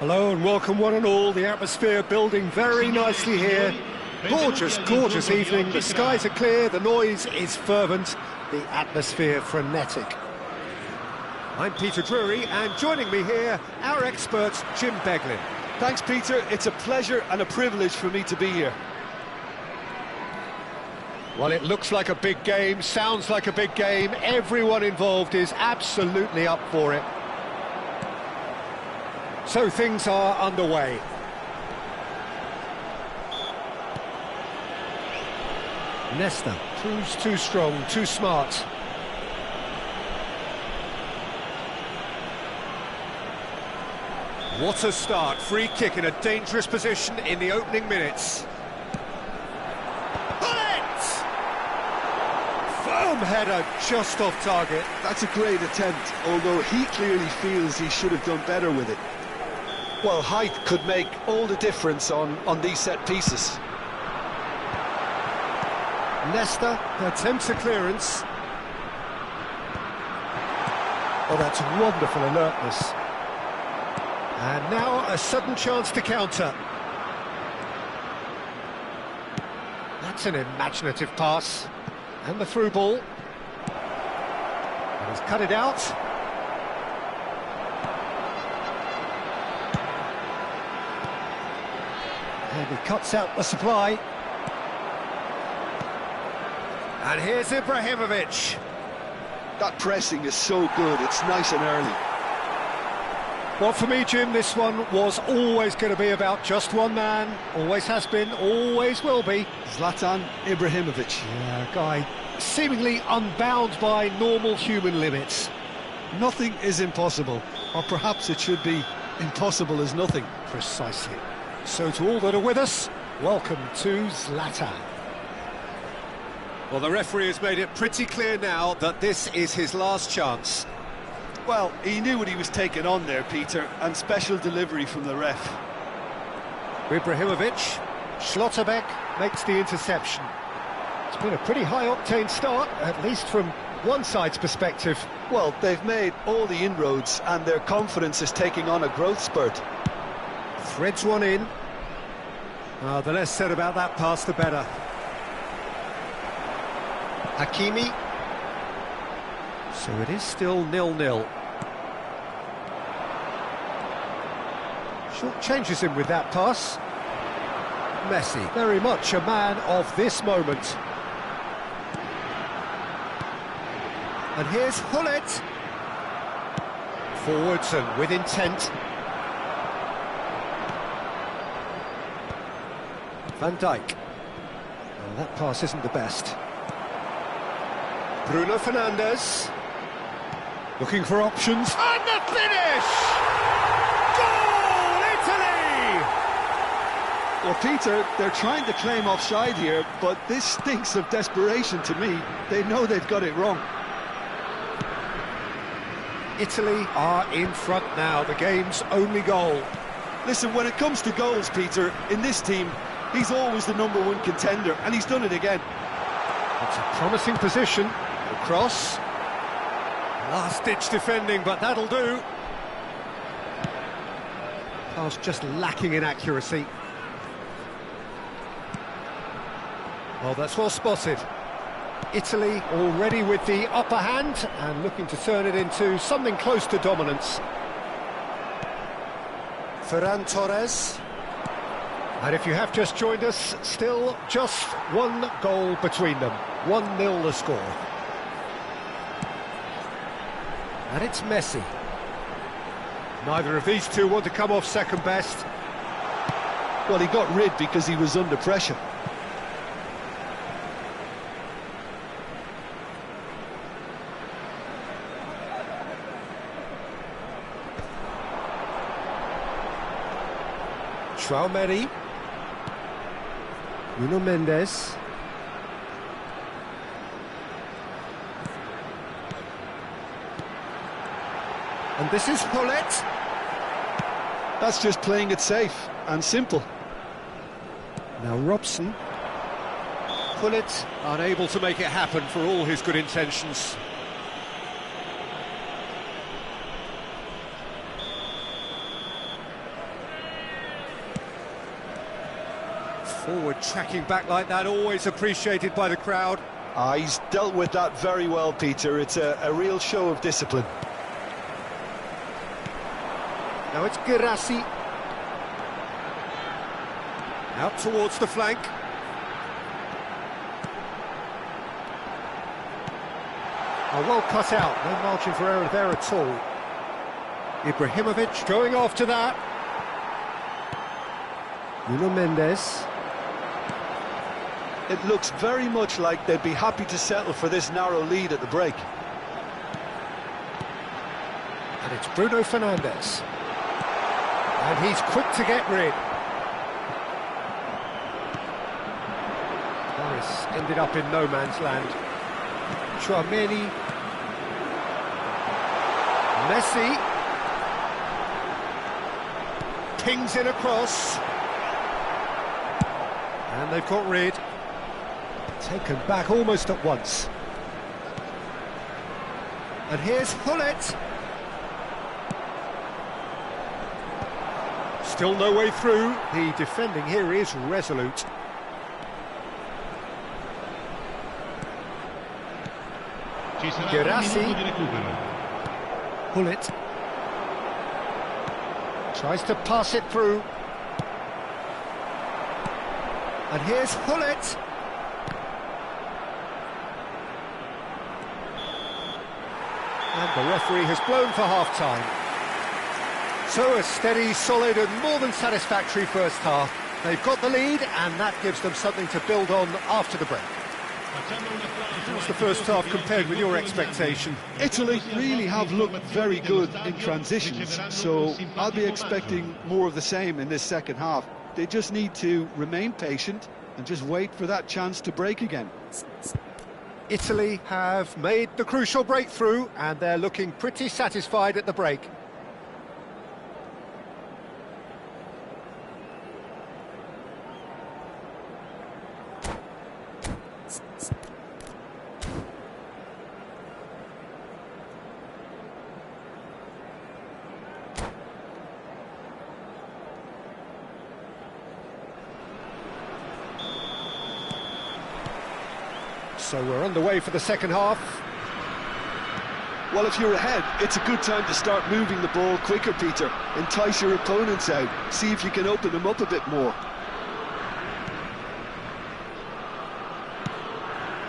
Hello and welcome one and all, the atmosphere building very nicely here. Gorgeous, gorgeous evening, the skies are clear, the noise is fervent, the atmosphere frenetic. I'm Peter Drury and joining me here, our expert Jim Beglin. Thanks Peter, it's a pleasure and a privilege for me to be here. Well, it looks like a big game, sounds like a big game, everyone involved is absolutely up for it. So things are underway. Nesta proves too strong, too smart. What a start, free kick in a dangerous position in the opening minutes. Bullet! Firm header, just off target. That's a great attempt, although he clearly feels he should have done better with it. Well, height could make all the difference on these set pieces. Nesta attempts a clearance. Oh, that's wonderful alertness. And now a sudden chance to counter. That's an imaginative pass. And the through ball. And he's cut it out. And he cuts out the supply. And here's Ibrahimovic. That pressing is so good, it's nice and early. Well, for me, Jim, this one was always going to be about just one man. Always has been, always will be. Zlatan Ibrahimovic. Yeah, a guy seemingly unbound by normal human limits. Nothing is impossible, or perhaps it should be impossible as nothing. Precisely. So to all that are with us, welcome to Zlatan. Well, the referee has made it pretty clear now that this is his last chance. Well, he knew what he was taking on there, Peter, and special delivery from the ref. Ibrahimovic, Schlotterbeck makes the interception. It's been a pretty high-octane start, at least from one side's perspective. Well, they've made all the inroads and their confidence is taking on a growth spurt. Threads one in. The less said about that pass, the better. Hakimi. So it is still 0-0. Short changes him with that pass. Messi, very much a man of this moment. And here's Hullet. Forwards and with intent. Van Dijk. Well, that pass isn't the best. Bruno Fernandes. Looking for options. And the finish! Goal, Italy! Well, Peter, they're trying to claim offside here, but this stinks of desperation to me. They know they've got it wrong. Italy are in front now, the game's only goal. Listen, when it comes to goals, Peter, in this team, he's always the #1 contender, and he's done it again. It's a promising position. The cross. Last-ditch defending, but that'll do. Pass just lacking in accuracy. Oh, that's well spotted. Italy already with the upper hand and looking to turn it into something close to dominance. Ferran Torres. And if you have just joined us, still just one goal between them. 1-0 the score. And it's Messi. Neither of these two want to come off second best. Well, he got rid because he was under pressure. Tchouaméni. Nuno Mendes. And this is Gullit. That's just playing it safe and simple. Now Robson. Gullit unable to make it happen for all his good intentions. Forward tracking back like that, always appreciated by the crowd. He's dealt with that very well, Peter. It's a real show of discipline. Now it's Guirassy. Out towards the flank. Oh, well cut out, no margin for error there at all. Ibrahimovic going after that. Nuno Mendes. It looks very much like they'd be happy to settle for this narrow lead at the break. And it's Bruno Fernandes. And he's quick to get rid. Morris ended up in no man's land. Tchouaméni. Messi. Pings in across. And they've got rid. Taken back almost at once. And here's Gullit. Still no way through. The defending here is resolute. Guirassy. Gullit. Tries to pass it through. And here's Gullit. And the referee has blown for half-time. So a steady, solid and more than satisfactory first half. They've got the lead and that gives them something to build on after the break. How's the first half compared with your expectation? Italy really have looked very good in transitions, so I'll be expecting more of the same in this second half. They just need to remain patient and just wait for that chance to break again. Italy have made the crucial breakthrough and they're looking pretty satisfied at the break. So we're underway for the second half. Well, if you're ahead, it's a good time to start moving the ball quicker, Peter. Entice your opponents out. See if you can open them up a bit more.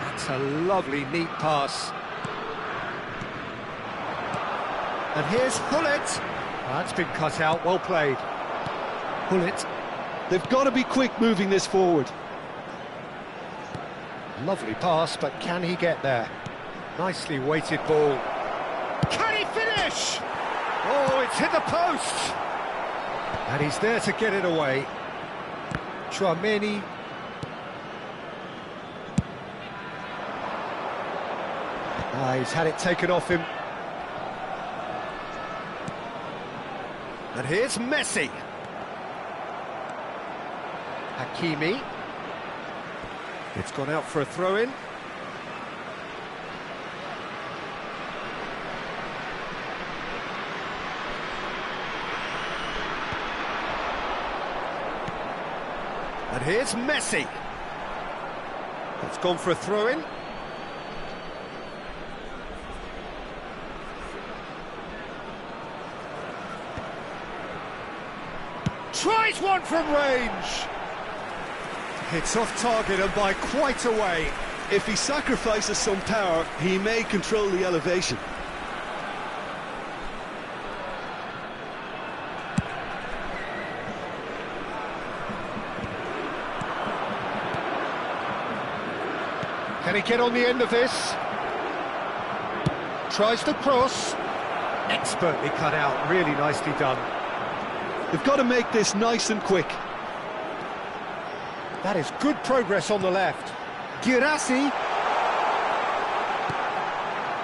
That's a lovely, neat pass. And here's Gullit. That's been cut out, well played. Gullit. They've got to be quick moving this forward. Lovely pass, but can he get there? Nicely weighted ball. Can he finish? Oh, it's hit the post! And he's there to get it away. Tchouaméni. He's had it taken off him. And here's Messi. Hakimi. It's gone out for a throw-in. And here's Messi. It's gone for a throw-in. Tries one from range. It's off target and by quite a way. If he sacrifices some power, he may control the elevation. Can he get on the end of this? Tries to cross. Expertly cut out, really nicely done. They've got to make this nice and quick. That is good progress on the left. Guirassy.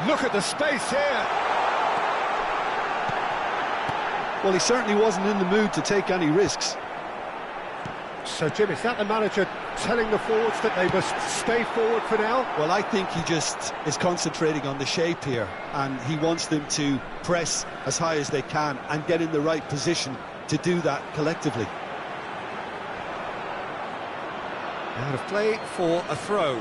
Look at the space here. Well, he certainly wasn't in the mood to take any risks. So, Jim, is that the manager telling the forwards that they must stay forward for now? Well, I think he just is concentrating on the shape here, and he wants them to press as high as they can and get in the right position to do that collectively. Out of play for a throw.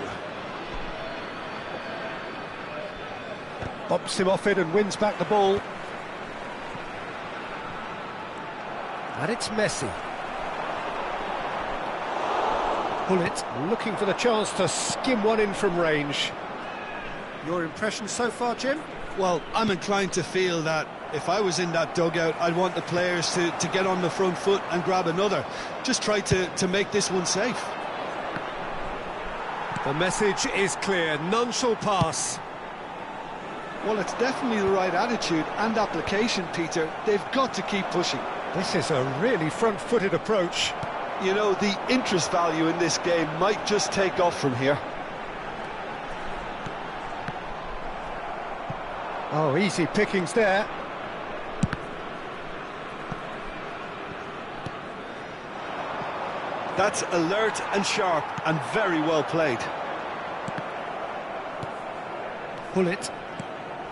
Bumps him off it and wins back the ball. And it's Messi. Bullet looking for the chance to skim one in from range. Your impression so far, Jim? Well, I'm inclined to feel that if I was in that dugout, I'd want the players to get on the front foot and grab another. Just try to make this one safe. The message is clear, none shall pass. Well, it's definitely the right attitude and application, Peter. They've got to keep pushing. This is a really front-footed approach. You know, the interest value in this game might just take off from here. Oh, easy pickings there. That's alert and sharp and very well played. Bullet.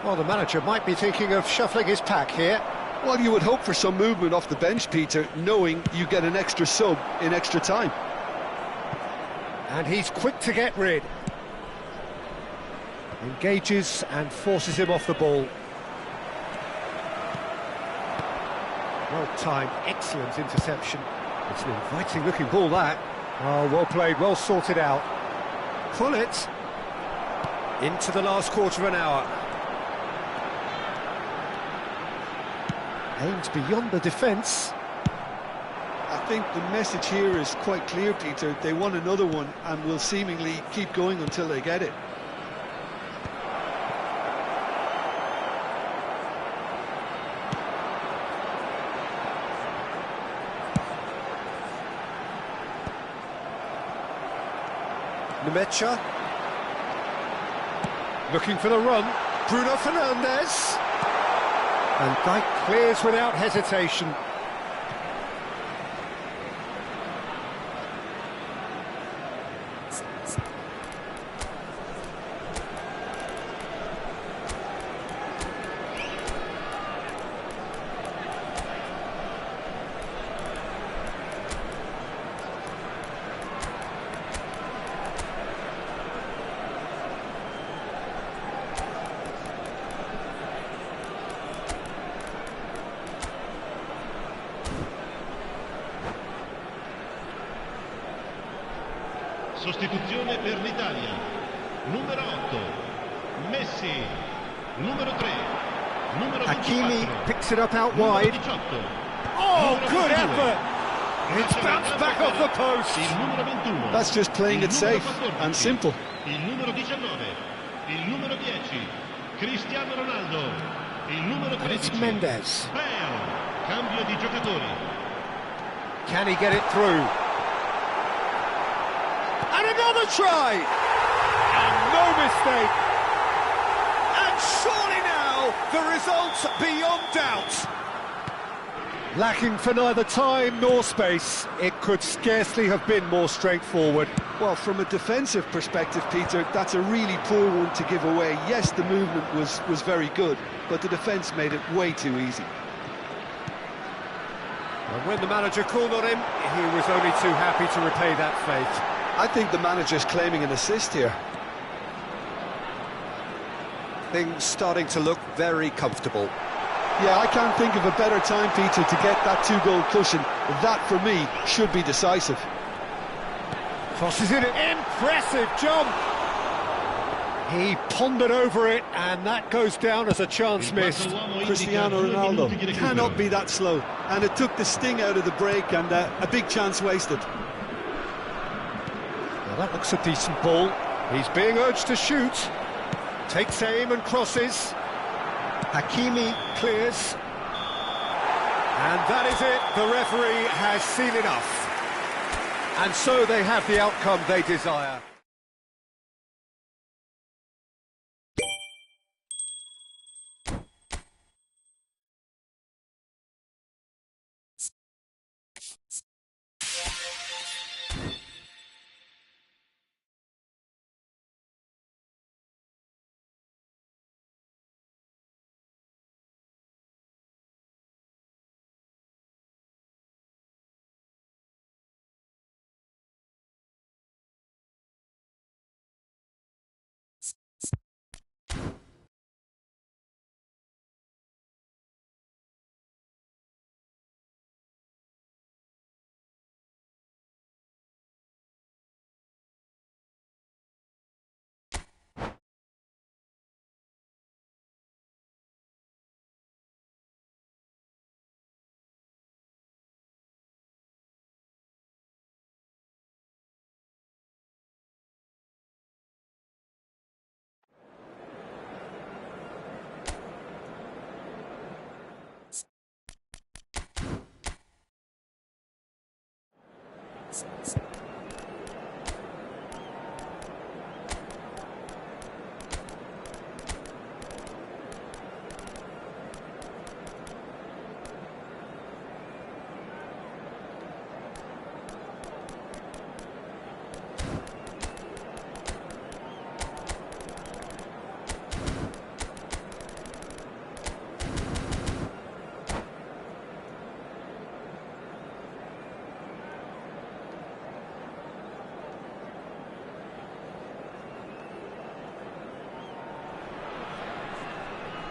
Well, the manager might be thinking of shuffling his pack here. Well, you would hope for some movement off the bench, Peter, knowing you get an extra sub in extra time. And he's quick to get rid. Engages and forces him off the ball. Well-timed, excellent interception. It's an inviting-looking ball, that. Oh, well played, well sorted out. Bullet. Into the last quarter of an hour. Aimed beyond the defence. I think the message here is quite clear, Peter. They want another one and will seemingly keep going until they get it. Nemecha. Looking for the run. Bruno Fernandes. And Dijk clears without hesitation. Sostituzione per l'Italia. Numero 8, Messi. Numero 3, numero 24. Hakimi picks it up out wide. 18. Oh, good effort! It's bounced back off the post. Il numero 21. That's just playing it safe 14, and simple. Il numero 19, il numero 10, Cristiano Ronaldo. Il numero 13. And it's Mendes. Bale. Cambio di giocatori. Can he get it through? And another try! And no mistake! And surely now, the result's beyond doubt! Lacking for neither time nor space, it could scarcely have been more straightforward. Well, from a defensive perspective, Peter, that's a really poor one to give away. Yes, the movement was very good, but the defence made it way too easy. And when the manager called on him, he was only too happy to repay that fate. I think the manager's claiming an assist here. Things starting to look very comfortable. Yeah, I can't think of a better time, Peter, to get that two-goal cushion. That, for me, should be decisive. Crosses it, impressive jump! He pondered over it, and that goes down as a chance missed. Cristiano Ronaldo cannot be that slow, and it took the sting out of the break, and a big chance wasted. Well, that looks a decent ball. He's being urged to shoot. Takes aim and crosses. Hakimi clears. And that is it. The referee has seen enough. And so they have the outcome they desire.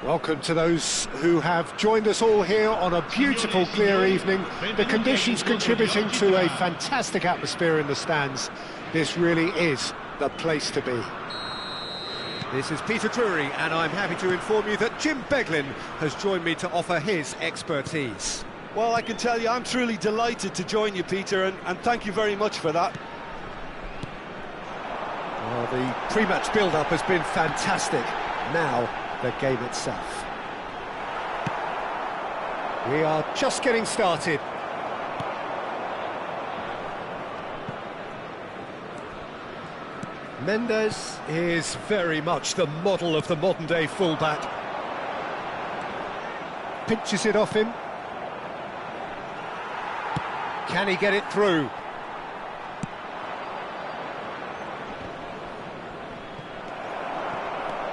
Welcome to those who have joined us all here on a beautiful, clear evening. The conditions contributing to a fantastic atmosphere in the stands. This really is the place to be. This is Peter Drury, and I'm happy to inform you that Jim Beglin has joined me to offer his expertise. Well, I can tell you I'm truly delighted to join you, Peter, and thank you very much for that. Well, the pre-match build-up has been fantastic. Now, the game itself. We are just getting started. Mendes is very much the model of the modern-day fullback. Pinches it off him. Can he get it through?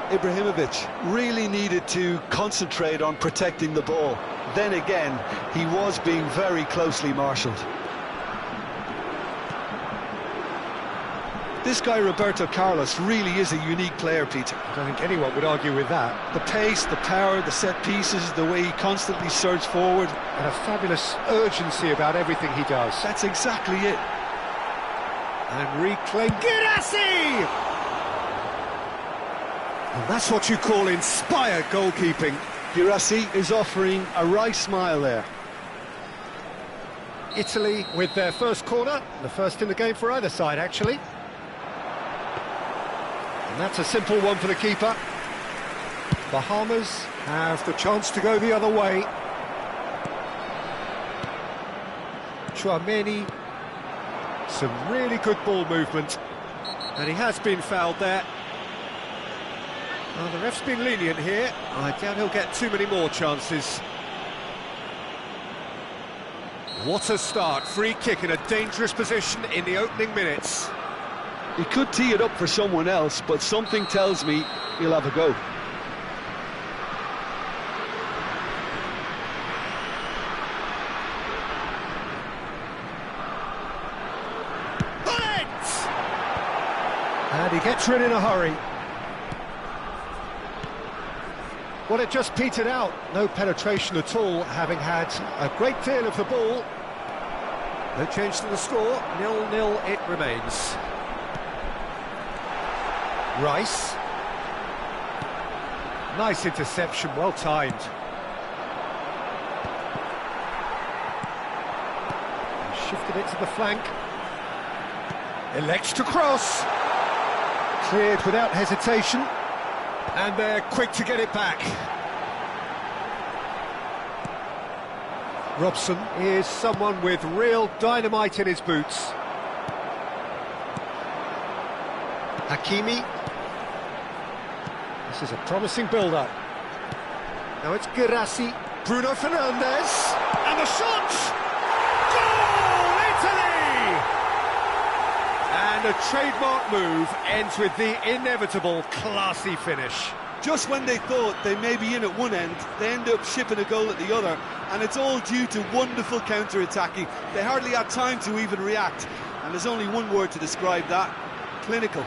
Ibrahimovic really needed to concentrate on protecting the ball. Then again, he was being very closely marshalled. This guy, Roberto Carlos, really is a unique player, Peter. I don't think anyone would argue with that. The pace, the power, the set pieces, the way he constantly surged forward. And a fabulous urgency about everything he does. That's exactly it. And reclaim Guirassy! And that's what you call inspired goalkeeping. Guirassy is offering a wry smile there. Italy with their first corner, the first in the game for either side, actually. And that's a simple one for the keeper. Bahamas have the chance to go the other way. Tchouaméni, some really good ball movement. And he has been fouled there. Well, the ref's been lenient here. I doubt he'll get too many more chances. What a start. Free kick in a dangerous position in the opening minutes. He could tee it up for someone else, but something tells me he'll have a go. And he gets rid in a hurry. Well, it just petered out. No penetration at all, having had a great deal of the ball. No change to the score, 0-0 it remains. Rice. Nice interception, well timed. He shifted it to the flank. Elects to cross. Cleared without hesitation. And they're quick to get it back. Robson is someone with real dynamite in his boots. Hakimi. This is a promising build-up. Now it's Guirassy. Bruno Fernandes. And the shot! Goal, Italy! And a trademark move ends with the inevitable classy finish. Just when they thought they may be in at one end, they end up shipping a goal at the other, and it's all due to wonderful counter-attacking. They hardly had time to even react, and there's only one word to describe that: clinical.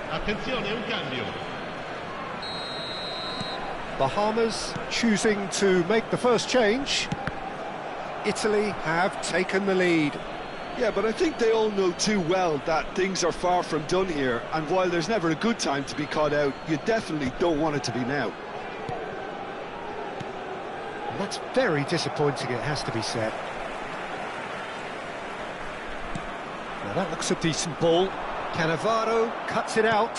Attenzione, un cambio. Bahamas choosing to make the first change. Italy have taken the lead. Yeah, but I think they all know too well that things are far from done here, and while there's never a good time to be caught out, you definitely don't want it to be now. And that's very disappointing, it has to be said. Now that looks a decent ball. Cannavaro cuts it out.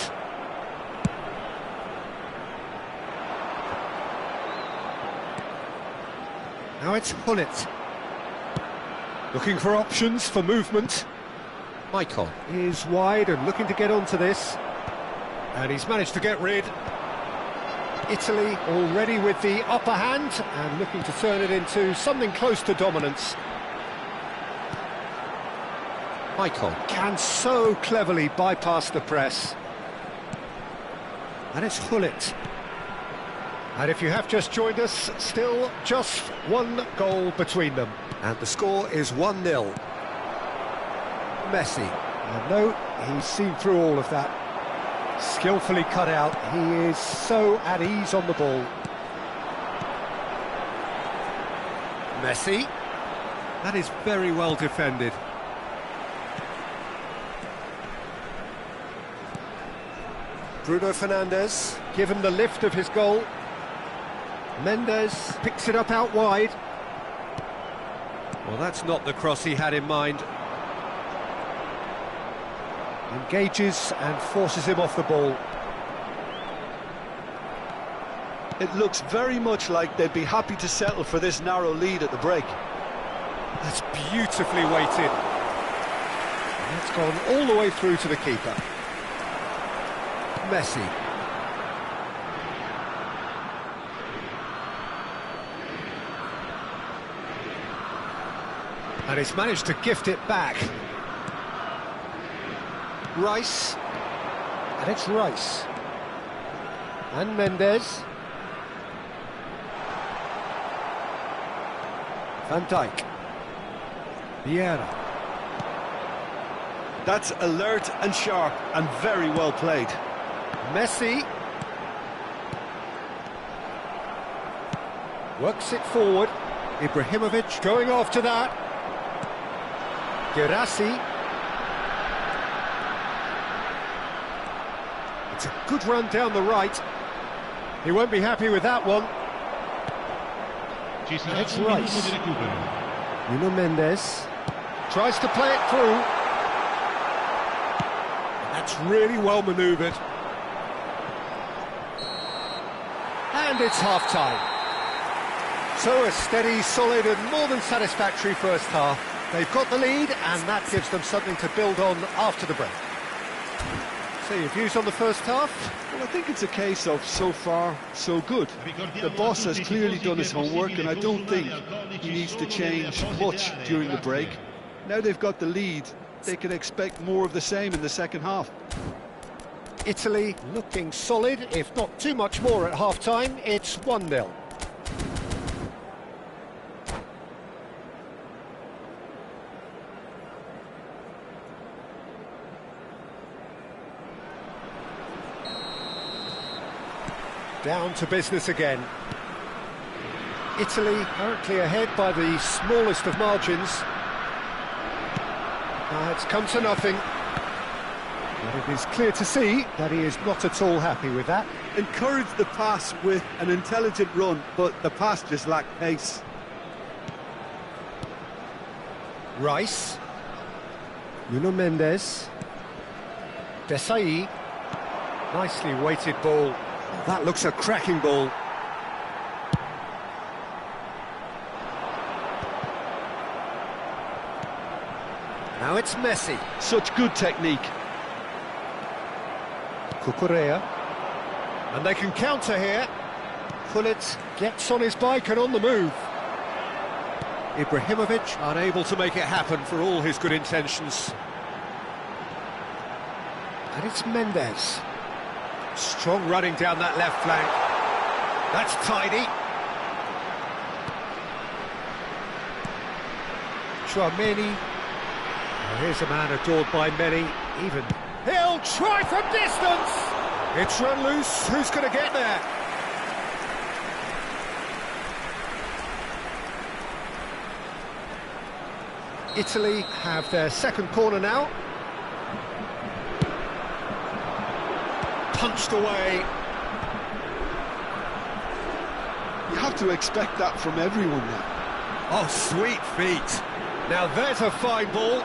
Now it's Hullet. Looking for options for movement. Michael is wide and looking to get onto this. And he's managed to get rid. Italy already with the upper hand and looking to turn it into something close to dominance. Michael can so cleverly bypass the press. And it's Hullet. And if you have just joined us, still just one goal between them. And the score is 1-0. Messi. And no, he's seen through all of that. Skillfully cut out. He is so at ease on the ball. Messi. That is very well defended. Bruno Fernandes, given the lift of his goal. Mendes picks it up out wide. Well, that's not the cross he had in mind. Engages and forces him off the ball. It looks very much like they'd be happy to settle for this narrow lead at the break. That's beautifully weighted. And that's gone all the way through to the keeper. Messi. And he's managed to gift it back. Rice. And it's Rice. And Mendes. Van Dijk. Vieira. That's alert and sharp and very well played. Messi works it forward. Ibrahimovic going after that. Guirassy. It's a good run down the right. He won't be happy with that one. It's Rice. Nuno Mendes tries to play it through. That's really well manoeuvred. And it's half-time. So a steady, solid and more than satisfactory first half. They've got the lead and that gives them something to build on after the break. So your views on the first half? Well, I think it's a case of so far, so good. The boss has clearly done his homework and I don't think he needs to change much during the break. Now they've got the lead, they can expect more of the same in the second half. Italy looking solid, if not too much more at half-time. It's 1-0. Down to business again. Italy currently ahead by the smallest of margins. It's come to nothing. But it is clear to see that he is not at all happy with that. Encouraged the pass with an intelligent run, but the pass just lacked pace. Rice. Nuno Mendes. Desai. Nicely weighted ball. That looks a cracking ball. Now it's Messi. Such good technique. Cucurella. And they can counter here. Pullet gets on his bike and on the move. Ibrahimovic unable to make it happen for all his good intentions. And it's Mendes. Strong running down that left flank. That's tidy. Tchouameni. Here's a man adored by many, even. He'll try from distance! It's run loose, who's going to get there? Italy have their second corner now. Punched away. You have to expect that from everyone now. Oh, sweet feet. Now there's a fine ball.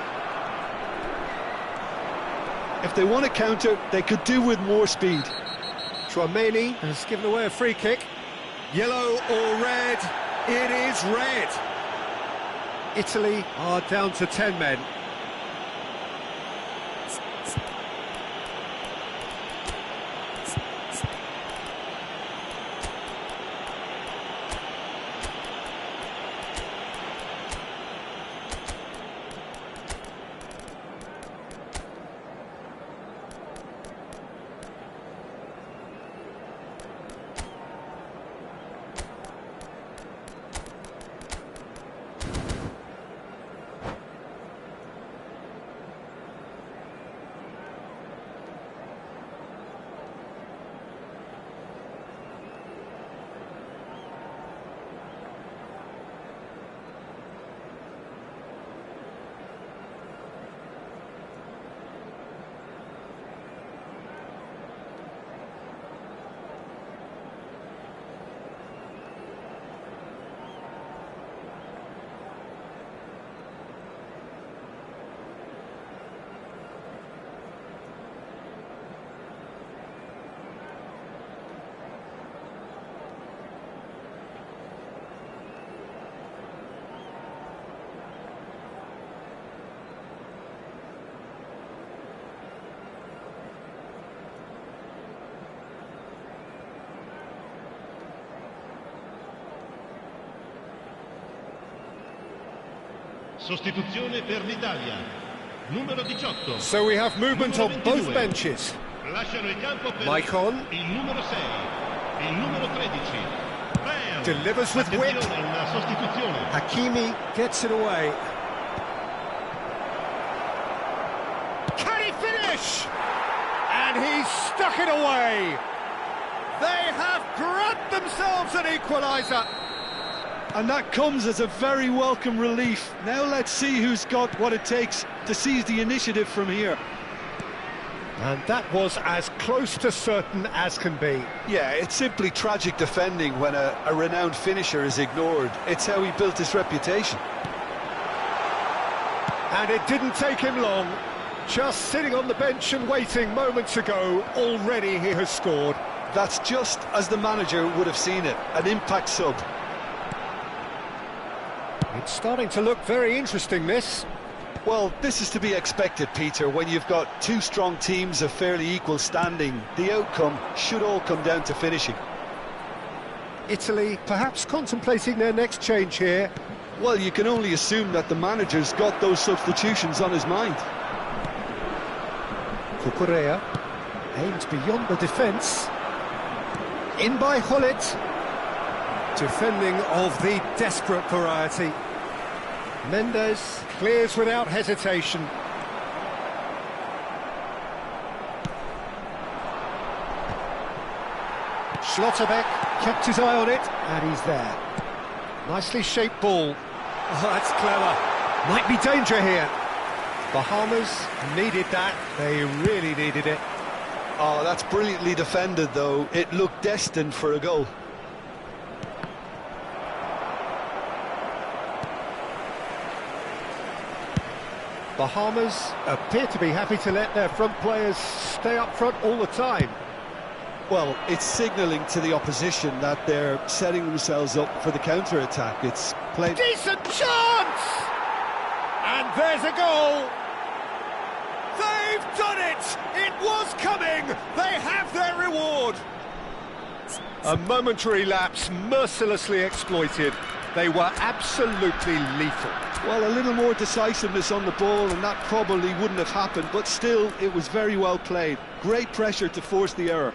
If they want to counter, they could do with more speed. Tchouameni has given away a free kick. Yellow or red? It is red. Italy are down to 10 men. Sostituzione per l'Italia. Numero 18. So we have movement on both 22. benches. Lasciano il campo per Maicon. il numero 6, il numero 13. Bam! Delivers with wit. Attenzione, una sostituzione. Hakimi gets it away. Can he finish? And he's stuck it away. They have grabbed themselves an equaliser. And that comes as a very welcome relief. Now let's see who's got what it takes to seize the initiative from here. And that was as close to certain as can be. Yeah, it's simply tragic defending when a renowned finisher is ignored. It's how he built his reputation. And it didn't take him long. Just sitting on the bench and waiting moments ago, already he has scored. That's just as the manager would have seen it, an impact sub. It's starting to look very interesting, this. Well, this is to be expected, Peter, when you've got two strong teams of fairly equal standing. The outcome should all come down to finishing. Italy perhaps contemplating their next change here. Well, you can only assume that the manager's got those substitutions on his mind. Cucurella. Aimed beyond the defence. In by Gullit. Defending of the desperate variety. Mendes clears without hesitation. Schlotterbeck kept his eye on it, and he's there. Nicely shaped ball. Oh, that's clever. Might be danger here. Bahamas needed that. They really needed it. Oh, that's brilliantly defended, though. It looked destined for a goal. Bahamas appear to be happy to let their front players stay up front all the time. Well, it's signalling to the opposition that they're setting themselves up for the counter-attack. It's playing... Decent chance! And there's a goal! They've done it! It was coming! They have their reward! A momentary lapse mercilessly exploited. They were absolutely lethal. Well, a little more decisiveness on the ball and that probably wouldn't have happened, but still, it was very well played. Great pressure to force the error.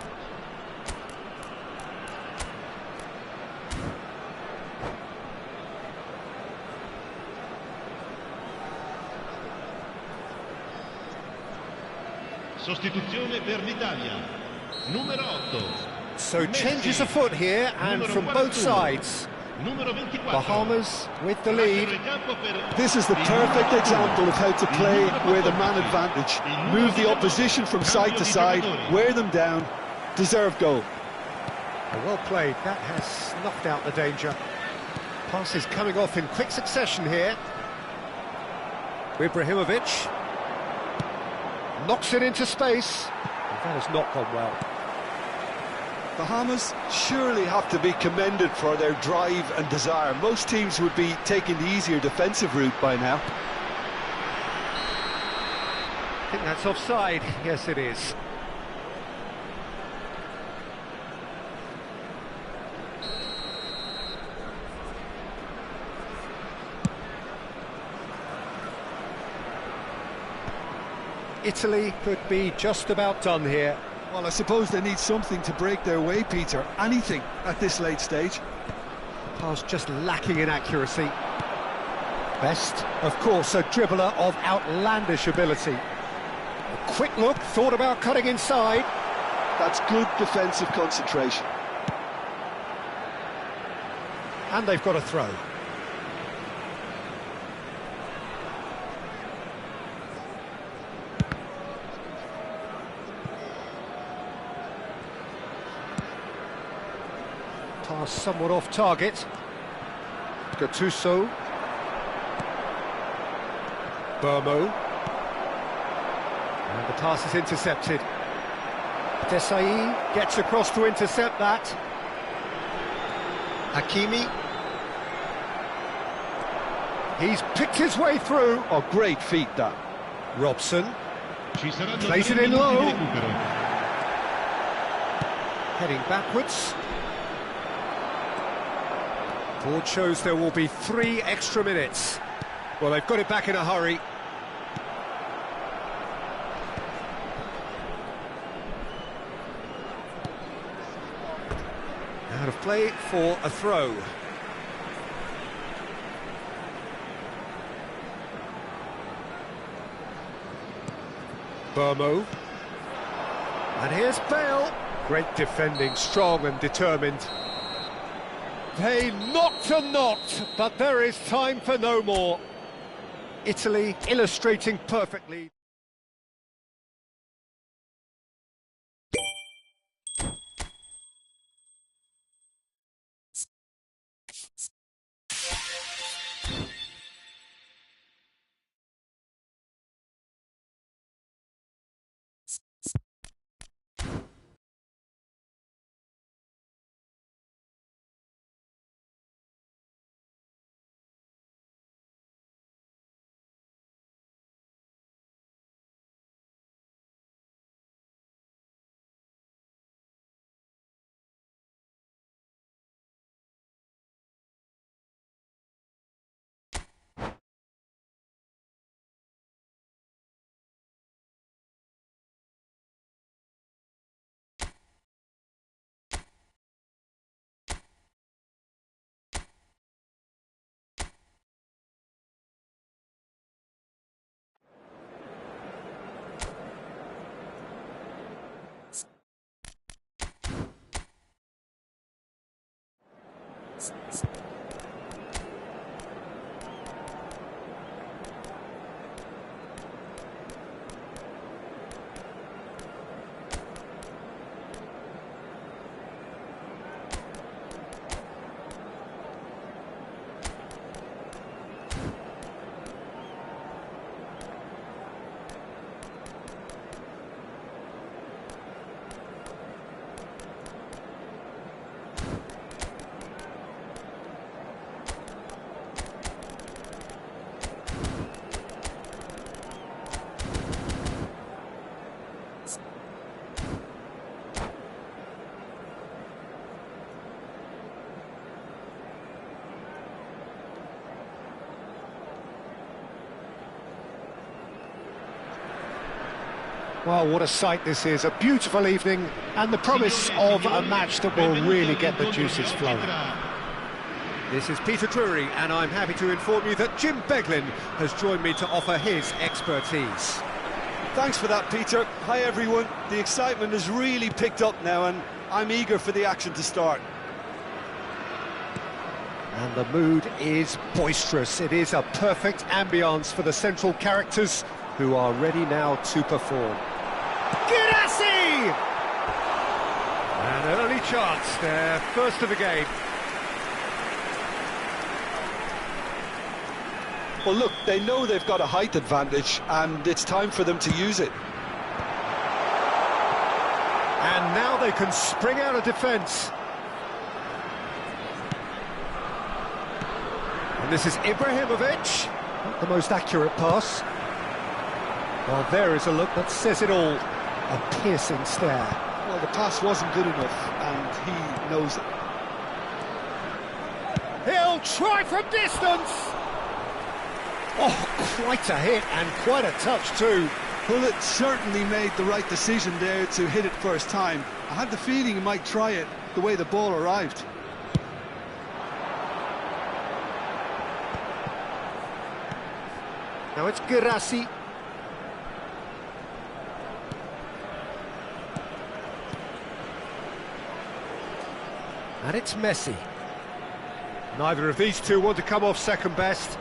Sostituzione per l'Italia. Numero 8. So changes afoot here, and from both sides. Bahamas with the lead. This is the perfect example of how to play with a man advantage. Move the opposition from side to side, wear them down, deserve goal. Well played, that has snuffed out the danger. Passes coming off in quick succession here. Ibrahimovic knocks it into space. That has not gone well. Bahamas surely have to be commended for their drive and desire. Most teams would be taking the easier defensive route by now. I think that's offside. Yes, it is. Italy could be just about done here. Well, I suppose they need something to break their way, Peter. Anything at this late stage. Pass just lacking in accuracy. Best, of course, a dribbler of outlandish ability. A quick look, thought about cutting inside. That's good defensive concentration. And they've got a throw. Pass somewhat off target. Gattuso. Burmo. And the pass is intercepted. Desai gets across to intercept that. Hakimi. He's picked his way through. Oh, great feat, that. Robson. Plays it in low. Heading backwards. Board shows there will be 3 extra minutes. Well, they've got it back in a hurry. Out of play for a throw. Burmo. And here's Bale. Great defending, strong and determined. They knocked a knot, but there is time for no more. Italy illustrating perfectly. Well, what a sight this is, a beautiful evening, and the promise of a match that will really get the juices flowing. This is Peter Drury, and I'm happy to inform you that Jim Beglin has joined me to offer his expertise. Thanks for that, Peter. Hi, everyone. The excitement has really picked up now, and I'm eager for the action to start. And the mood is boisterous. It is a perfect ambience for the central characters who are ready now to perform. Guirassy! An early chance, their first of the game. Well, look, they know they've got a height advantage, and it's time for them to use it. And now they can spring out of defence. And this is Ibrahimovic. Not the most accurate pass. Well, there is a look that says it all. A piercing stare. Well, the pass wasn't good enough, and he knows it. He'll try from distance! Oh, quite a hit, and quite a touch too. Well, it certainly made the right decision there to hit it first time. I had the feeling he might try it the way the ball arrived. Now it's Guirassy. And it's Messi. Neither of these two want to come off second best.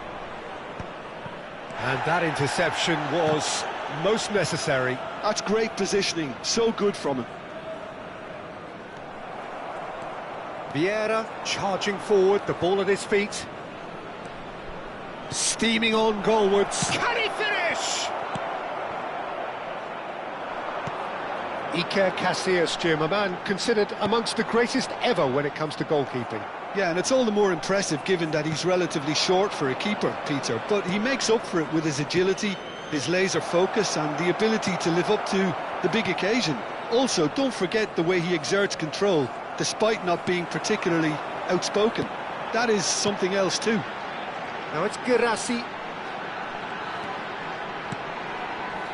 And that interception was most necessary. That's great positioning, so good from him. Vieira charging forward, the ball at his feet. Steaming on goalwards. Can he finish? Iker Casillas, Jim, a man considered amongst the greatest ever when it comes to goalkeeping. Yeah, and it's all the more impressive given that he's relatively short for a keeper, Peter. But he makes up for it with his agility, his laser focus and the ability to live up to the big occasion. Also, don't forget the way he exerts control, despite not being particularly outspoken. That is something else too. Now it's Guirassy.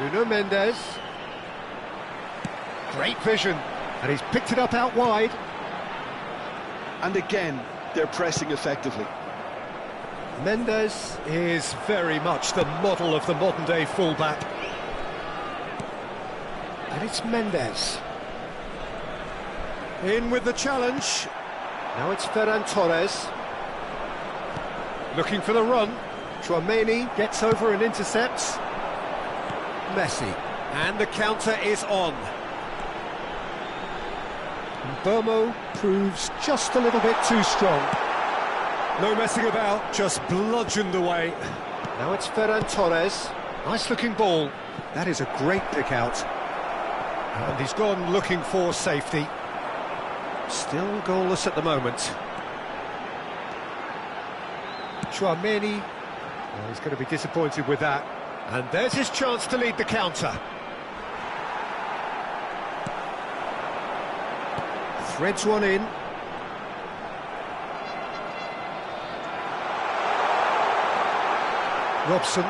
Nuno Mendes. Great vision, and he's picked it up out wide. And again, they're pressing effectively. Mendes is very much the model of the modern-day fullback. And it's Mendes. In with the challenge. Now it's Ferran Torres. Looking for the run. Tchouaméni gets over and intercepts. Messi. And the counter is on. Burmo proves just a little bit too strong. No messing about, just bludgeoned away. Now it's Ferran Torres. Nice looking ball. That is a great pick out. And he's gone looking for safety. Still goalless at the moment. Tchouaméni. Well, he's going to be disappointed with that. And there's his chance to lead the counter. Threads one in. Robson.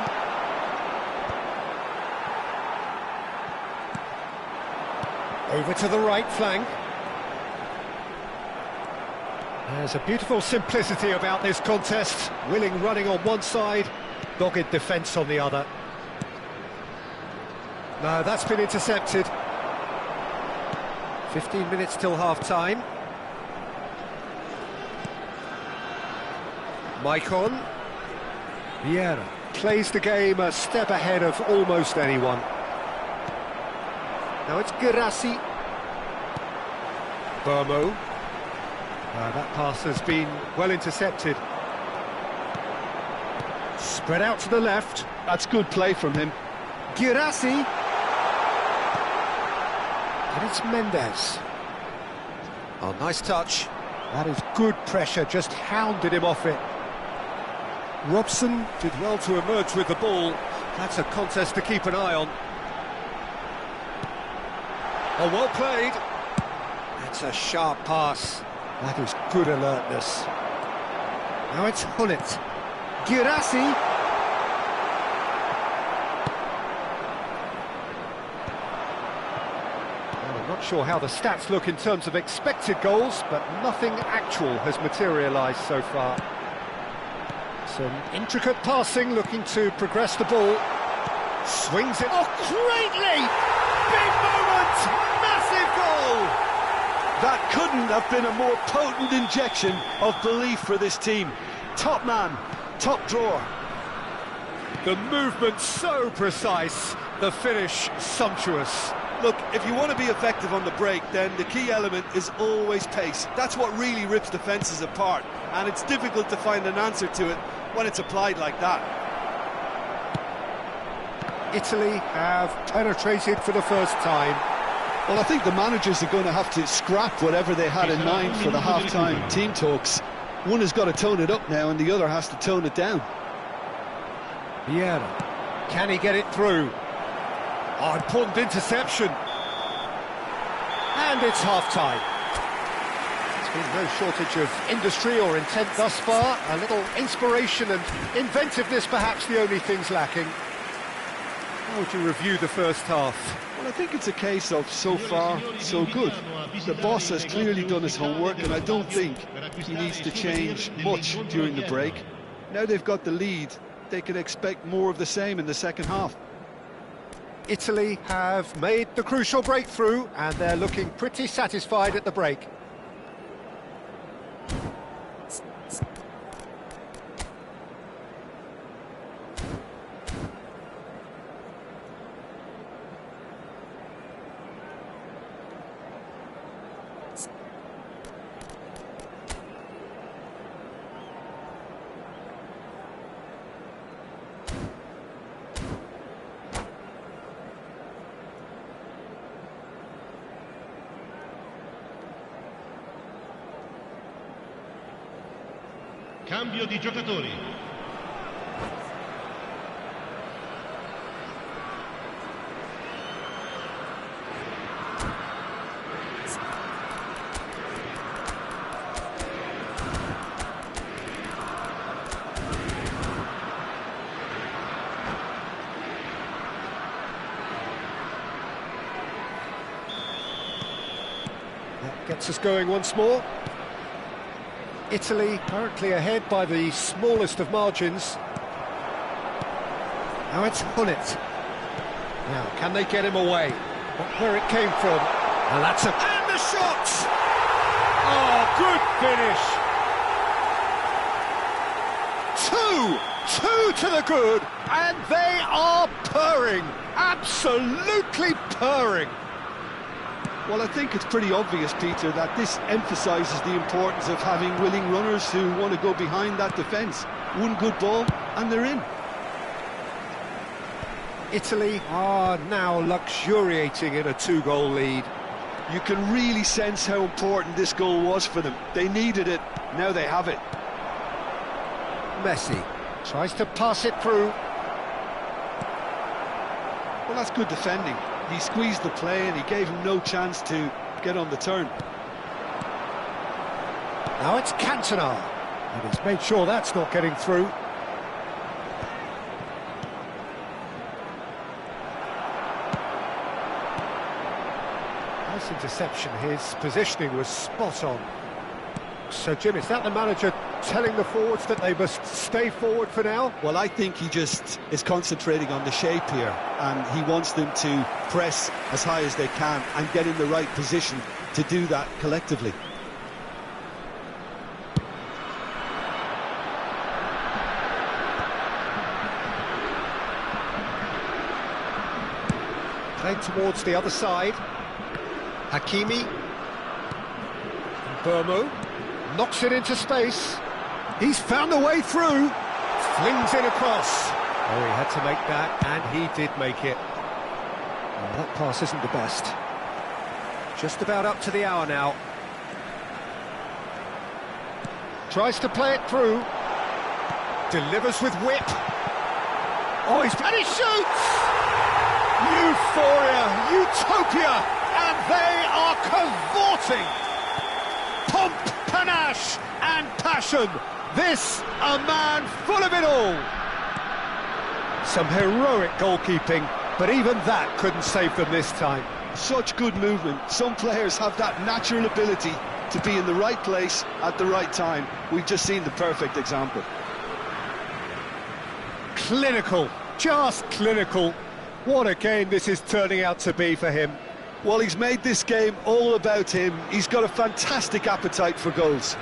Over to the right flank. There's a beautiful simplicity about this contest. Willing running on one side, dogged defence on the other. No, that's been intercepted. 15 minutes till half-time. Maicon. Vieira. Plays the game a step ahead of almost anyone. Now it's Guirassy. Burmo. That pass has been well intercepted. Spread out to the left. That's good play from him. Guirassy. And it's Mendes. Oh, nice touch. That is good pressure, just hounded him off it. Robson did well to emerge with the ball. That's a contest to keep an eye on. Oh, well played. That's a sharp pass. That is good alertness. Now it's Hullet. Guirassy. Well, I'm not sure how the stats look in terms of expected goals, but nothing actual has materialised so far. Some intricate passing, looking to progress the ball. Swings it. Oh, great leap! Big moment! Massive goal! That couldn't have been a more potent injection of belief for this team. Top man, top drawer. The movement so precise, the finish sumptuous. Look, if you want to be effective on the break, then the key element is always pace. That's what really rips defences apart, and it's difficult to find an answer to it when it's applied like that. Italy have penetrated for the first time. Well, I think the managers are going to have to scrap whatever they had in mind for the half-time team talks. One has got to tone it up now, and the other has to tone it down. Vieira. Can he get it through? Oh, important interception. And it's half-time. There's been no shortage of industry or intent thus far. A little inspiration and inventiveness, perhaps the only things lacking. How would you review the first half? Well, I think it's a case of so far, so good. The boss has clearly done his homework, and I don't think he needs to change much during the break. Now they've got the lead, they can expect more of the same in the second half. Italy have made the crucial breakthrough, and they're looking pretty satisfied at the break. Cambio di giocatori. That gets us going once more. Italy currently ahead by the smallest of margins. Now it's Hullet. Now, can they get him away? Not where it came from. And that's a... And the shot! Oh, good finish! Two to the good, and they are purring. Absolutely purring. Well, I think it's pretty obvious, Peter, that this emphasises the importance of having willing runners who want to go behind that defence. One good ball, and they're in. Italy are now luxuriating in a two-goal lead. You can really sense how important this goal was for them. They needed it, now they have it. Messi tries to pass it through. Well, that's good defending. He squeezed the play and he gave him no chance to get on the turn. Now it's Cantona, and he's made sure that's not getting through. Nice interception, his positioning was spot on. So, Jim, is that the manager telling the forwards that they must stay forward for now? Well, I think he just is concentrating on the shape here, and he wants them to press as high as they can and get in the right position to do that collectively. Played towards the other side. Hakimi. Burmo knocks it into space. He's found a way through. Flings it across. Oh, he had to make that, and he did make it. Well, that pass isn't the best. Just about up to the hour now. Tries to play it through. Delivers with whip. Oh, and he shoots! Euphoria, utopia, and they are cavorting. Pomp, panache, and passion. This, a man full of it all. Some heroic goalkeeping, but even that couldn't save them this time. Such good movement. Some players have that natural ability to be in the right place at the right time. We've just seen the perfect example. Clinical, just clinical. What a game this is turning out to be for him. Well, he's made this game all about him. He's got a fantastic appetite for goals.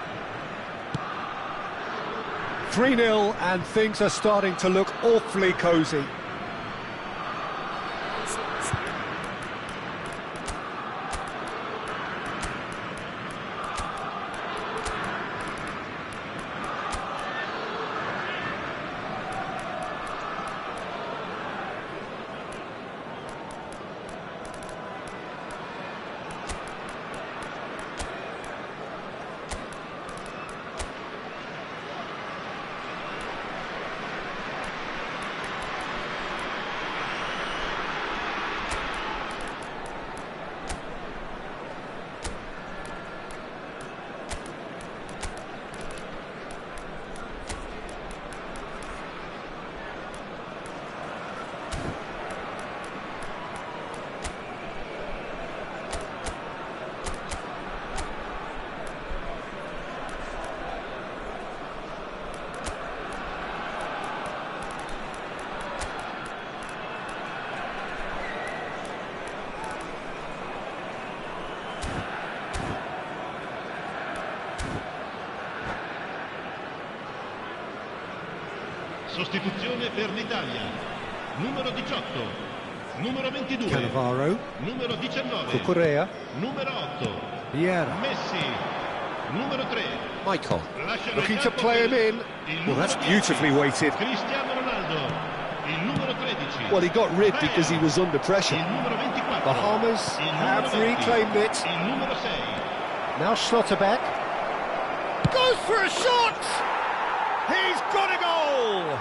3-0, and things are starting to look awfully cosy. Sostituzione per l'Italia. Numero 18, numero 22, Cannavaro, numero 19, Cucurella, numero 8, Vieira, Messi, numero 3. Michael, Lasciano looking il to campo play him per in. il Well, that's numero beautifully 10, weighted. Cristiano Ronaldo, il numero 13. Well, he got rid because he was under pressure. Il numero 24. Bahamas il have numero 20, reclaimed it. Il numero 6. Now Schlotterbeck goes for a shot! He's got a goal!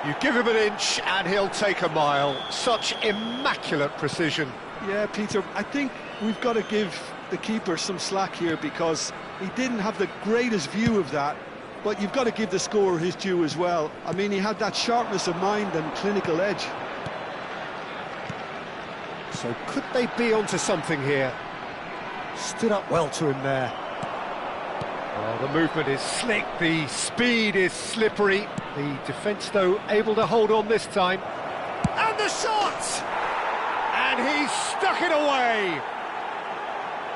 You give him an inch and he'll take a mile. Such immaculate precision. Yeah, Peter, I think we've got to give the keeper some slack here because he didn't have the greatest view of that, but you've got to give the scorer his due as well. I mean, he had that sharpness of mind and clinical edge. So could they be onto something here? Stood up well to him there. Oh, the movement is slick, the speed is slippery. The defence, though, able to hold on this time. And the shot! And he's stuck it away!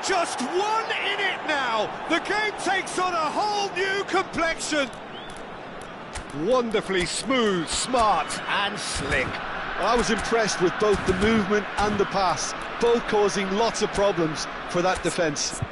Just one in it now! The game takes on a whole new complexion! Wonderfully smooth, smart and slick. Well, I was impressed with both the movement and the pass, both causing lots of problems for that defence.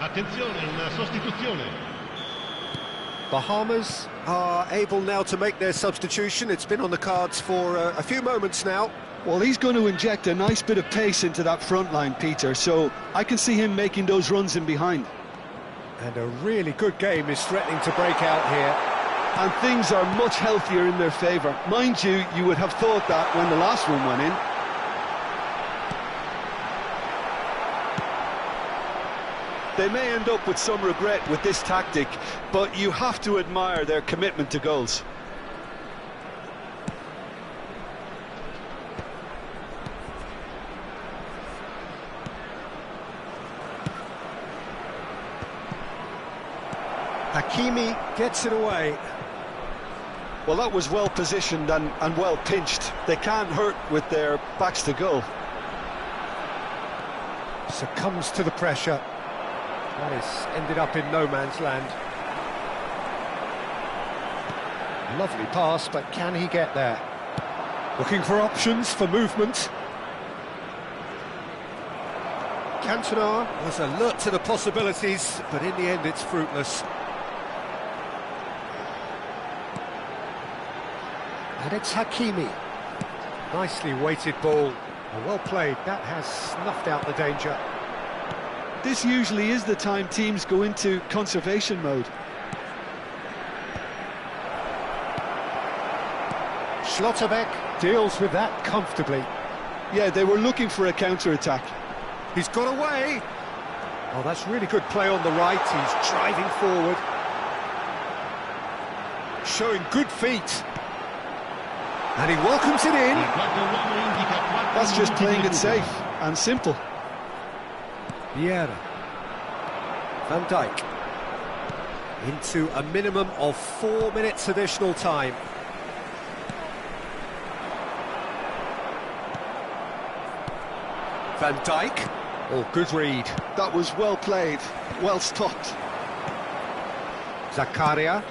Attenzione, una sostituzione. Bahamas are able now to make their substitution. It's been on the cards for a few moments now. Well, he's going to inject a nice bit of pace into that front line, Peter, so I can see him making those runs in behind. And a really good game is threatening to break out here. And things are much healthier in their favour. Mind you, you would have thought that when the last one went in. They may end up with some regret with this tactic, but you have to admire their commitment to goals. Hakimi gets it away. Well, that was well positioned and well pinched. They can't hurt with their backs to goal. Succumbs to the pressure. That is ended up in no man's land. Lovely pass, but can he get there? Looking for options for movement. Cantona Was alert to the possibilities, but in the end it's fruitless. And it's Hakimi. Nicely weighted ball. Well played. That has snuffed out the danger. This usually is the time teams go into conservation mode. Schlotterbeck deals with that comfortably. Yeah, they were looking for a counter-attack. He's got away. Oh, that's really good play on the right. He's driving forward. Showing good feet. And he welcomes it in. That's just playing it safe and simple. Vieira. Van Dijk. Into a minimum of 4 minutes additional time. Van Dijk. Oh, good read. That was well played, well stopped. Zakaria.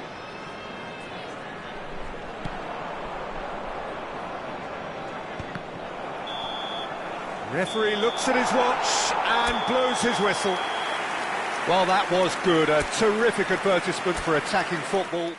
Referee looks at his watch and blows his whistle. Well, that was good. A terrific advertisement for attacking football.